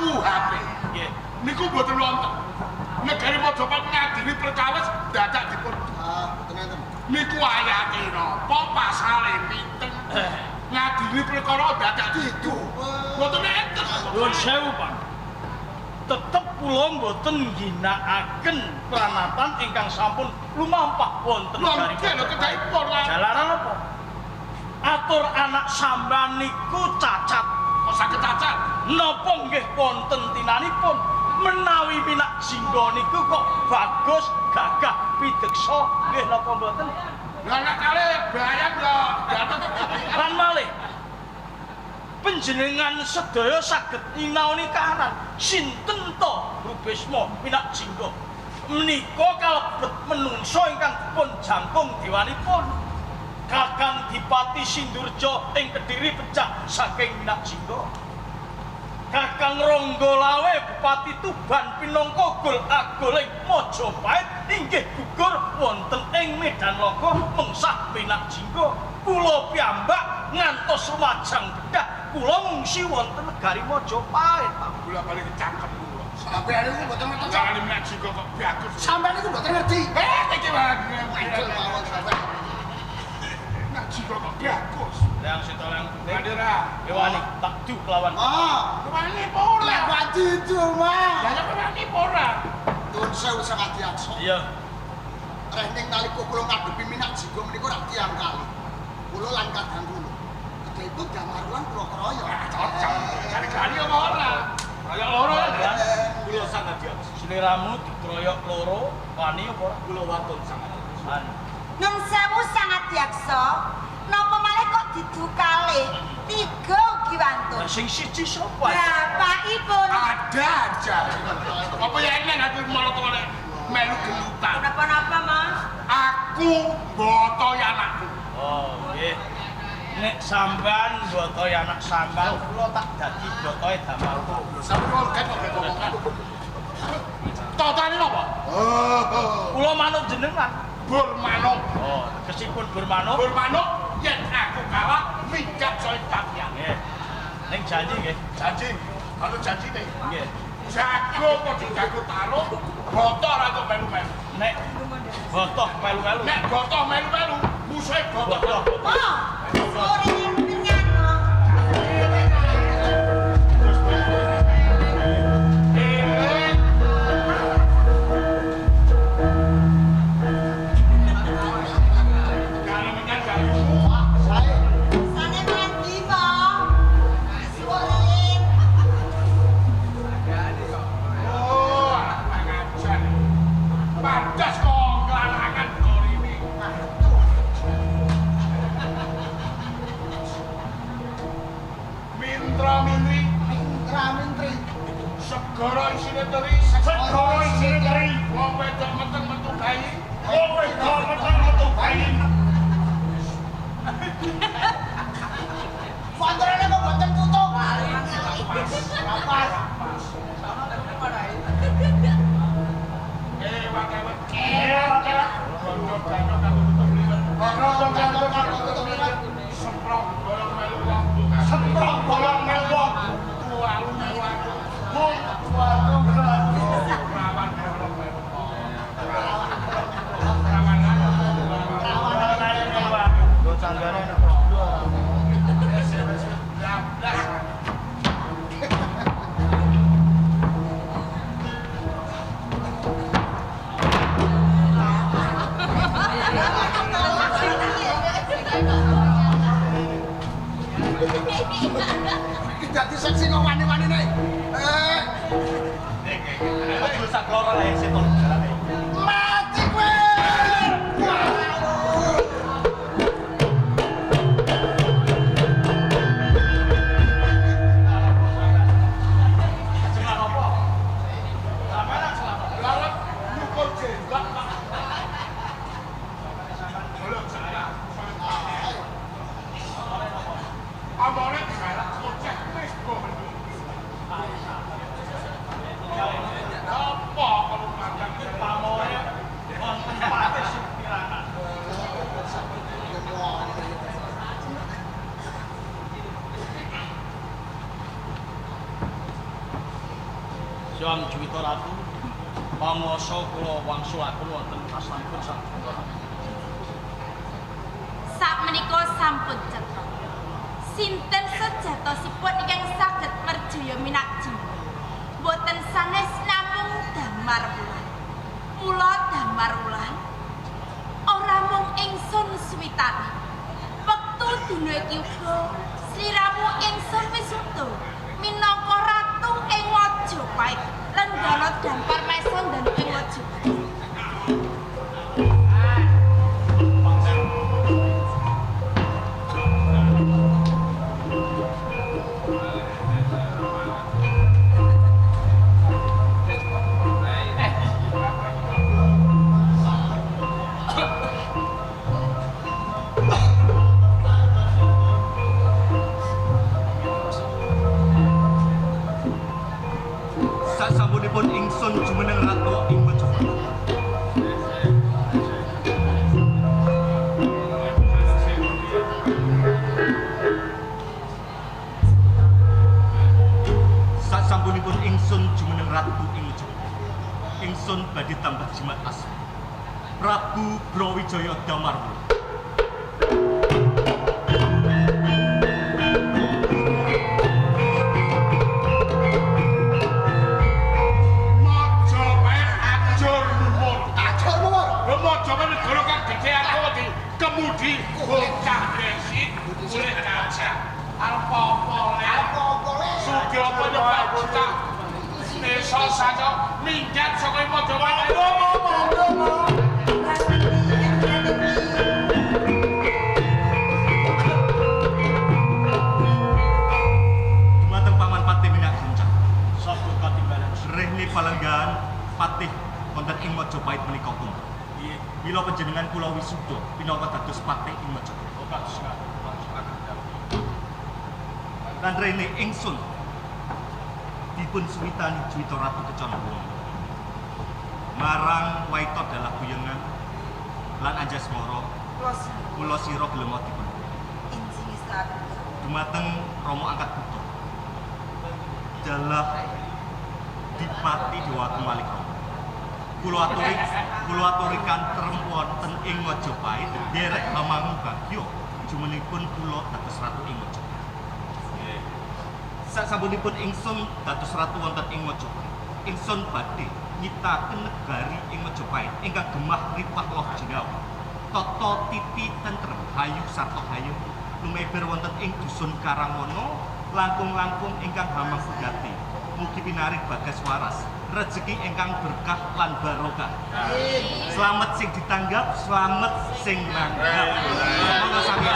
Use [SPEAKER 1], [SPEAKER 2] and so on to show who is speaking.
[SPEAKER 1] KUHP.
[SPEAKER 2] Nggih.
[SPEAKER 1] Niku mboten wonten. Negari Mojopahit ngadili perkawis dadak dipun.
[SPEAKER 3] Mboten enten.
[SPEAKER 1] Niku ayate napa pasale pinten. Ngadili perkara dadak didu. Mboten enten.
[SPEAKER 2] Nuwun sewu, Pak. Tetep kula mboten ngginakaken pranatan ingkang sampun lumampah wonten negari.
[SPEAKER 1] Lho kedahipun lah.
[SPEAKER 2] Jalaran apa? Atur anak sampean niku cacat.
[SPEAKER 1] Kok saged cacat?
[SPEAKER 2] Napa nggih wonten tinanipun menawi minak jingga niku kok bagus, gagah, pideksa, nggih napa mboten?
[SPEAKER 1] Lah nek kale bayang ya dateng.
[SPEAKER 2] Lan malih panjenengan sedaya saged nyinaoni kahanan sinten to Rubisma minak jingga menika kalebet menungso ingkang dipun jangkung dewanipun. Kakang Dipati Sindurjo ing Kediri pecah saking minak jingga. Kakang Ronggolawe Bupati Tuban pinangka gol agoling Mojopahit inggih gugur wonten ing Medan Logo mengsah minak jingga. Kula piyambak ngantos lumajang bedah kula ngungsi wonten negari Mojopahit.
[SPEAKER 1] Kula balik cangkem kula.
[SPEAKER 3] Sampeyan niku mboten ngerti.
[SPEAKER 1] Jangan minak jingga kok bagus.
[SPEAKER 3] Sampeyan niku mboten ngerti.
[SPEAKER 1] Iki wae.
[SPEAKER 3] Ngajel mawon sampeyan.
[SPEAKER 1] Nak jingga kok bagus.
[SPEAKER 2] Leang sitolang
[SPEAKER 1] Bandera.
[SPEAKER 2] Dewani tak du kelawan.
[SPEAKER 1] Kemana pora?
[SPEAKER 3] Lah wadi cuma.
[SPEAKER 1] Lah kemana pora?
[SPEAKER 3] Nuwun sewu sangat diakso.
[SPEAKER 2] Iya.
[SPEAKER 3] Rehning nalika kula ngadepi minak jingga menika rak tiyang kali. Kula lan kadang kula. Kedipun gamarulan kula kroyo.
[SPEAKER 1] Cocok. Kali-kali apa ora? Kaya loro ya.
[SPEAKER 2] Kula sangat diakso. Sliramu dikroyok loro, wani apa ora? Kula watun sangat.
[SPEAKER 4] Nun sewu sangat yaksa. Napa malih kok didu kalih? 3 ugi wantun.
[SPEAKER 2] Lah sing siji sapa?
[SPEAKER 4] Bapakipun.
[SPEAKER 1] Ada aja. Apa ya ini ngatur malah tuh melu gelutan.
[SPEAKER 4] Kenapa-napa, Mas?
[SPEAKER 1] Aku botoy anakku.
[SPEAKER 2] Oh, nggih. Nek sampean botoy anak sampean, kula tak dadi botoy damalku.
[SPEAKER 1] Sampeyan kan kok ngomongan. Totane napa?
[SPEAKER 2] Kula manut jenengan.
[SPEAKER 1] Burmanuk.
[SPEAKER 2] Oh, kesipun bermanuk.
[SPEAKER 1] Burmanuk yen aku kalah minggat soal pakaian.
[SPEAKER 2] Nggih. Ning janji nggih.
[SPEAKER 1] Janji. Kalau janji nih.
[SPEAKER 2] Nggih.
[SPEAKER 1] Jago padha jago taruh, botoh ora kok melu-melu.
[SPEAKER 2] Nek botoh melu-melu.
[SPEAKER 1] Nek botoh melu-melu, musuhe botoh.
[SPEAKER 4] Oh, sore penyan kok.
[SPEAKER 1] Kalau menyan gak
[SPEAKER 4] Sane mandi kok. Sore.
[SPEAKER 1] oh, anak pengajian. Pantes kok kelarangan kor ini. Mintra Mindri,
[SPEAKER 3] Ramentri.
[SPEAKER 1] segara isine teri, segara isine teri. Wong wedok meteng metu bayi, wong wedok meteng metu bayi.
[SPEAKER 3] Fontrene kok mboten tutup. Rapas.
[SPEAKER 1] Ewak-ewak. Gondok-gondok aku tutup liwet.
[SPEAKER 3] Gondok-gondok aku tutup liwet.
[SPEAKER 1] Semprong bolong melu wong.
[SPEAKER 3] Semprong bolong melu wong.
[SPEAKER 1] Tualu melu aku.
[SPEAKER 3] Waduh,
[SPEAKER 1] Rawan bolong melu wong. Rawan
[SPEAKER 2] Go tanggane nek
[SPEAKER 3] dadi seksi kok wani-wanine.
[SPEAKER 2] aja sak loro ae seton jalane.
[SPEAKER 3] Mati kowe.
[SPEAKER 2] Jenengan apa? Sampeyan selama.
[SPEAKER 1] lalat nyukur jenggot. Bolong saya. Amore galak kocek wis kok. Apa kalau
[SPEAKER 2] Sang Juwita Ratu, pangasa kula wangsulaken wonten asmanipun Sang Juwita Ratu.
[SPEAKER 5] Sakmenika sampun cetha. Sinten sejatosipun ingkang saged merjaya minakjingga? Boten sanes namung damar wulan. Mula damar wulan ora mung ingsun suwitani. Wektu dina iki uga sliramu ingsun wisuda minangka ratu ing Majapahit lan gana dampar meson dan ing Majapahit.
[SPEAKER 6] Sasampunipun ingsun jumeneng ratu ing Majapahit. Sasampunipun ingsun jumeneng ratu ing Majapahit. Ingsun badhe tambah jimat asma. Prabu Brawijaya Damarwulan.
[SPEAKER 1] Kemudi bocah besit kulit kaca alpopole Sugiopo nyebat bocah desa saja minggat saka Majapahit.
[SPEAKER 6] Dumateng Paman Patih Minyak Guncang.
[SPEAKER 2] Sabda katimbalan.
[SPEAKER 6] Rehni palenggan patih wonten ing Majapahit menika pun.
[SPEAKER 2] Nggih,
[SPEAKER 6] Mila panjenengan kula wisuda pinangka dados patih ing Majapahit.
[SPEAKER 2] kados
[SPEAKER 6] Lan rene ingsun dipun suwitani Juwita Ratu Kecondongan. Marang Waita Dalah Buyengan lan Anjasmara kula sira gelem dipun.
[SPEAKER 4] Injing sabar.
[SPEAKER 6] Dumateng Rama Angkat Buta. Dalah Dipati Dewa Kemalik Rama. Kula aturi kantrem wonten ing Majapahit derek hamangu bagya jumenipun kula dados ratu ing Majapahit. Sasampunipun ingsun dados ratu wonten ing Majapahit, ingsun badhe nyitaken negari ing Majapahit ingkang gemah ripah loh jinawa. Tata titi tentrem hayu sarta hayu lumeber wonten ing dusun Karangwana langkung-langkung ingkang hamang sugati. Mugi pinarik bagas waras, rezeki ingkang berkah lan barokah. Selamat sing ditanggap, selamat sing nanggap. Semoga sami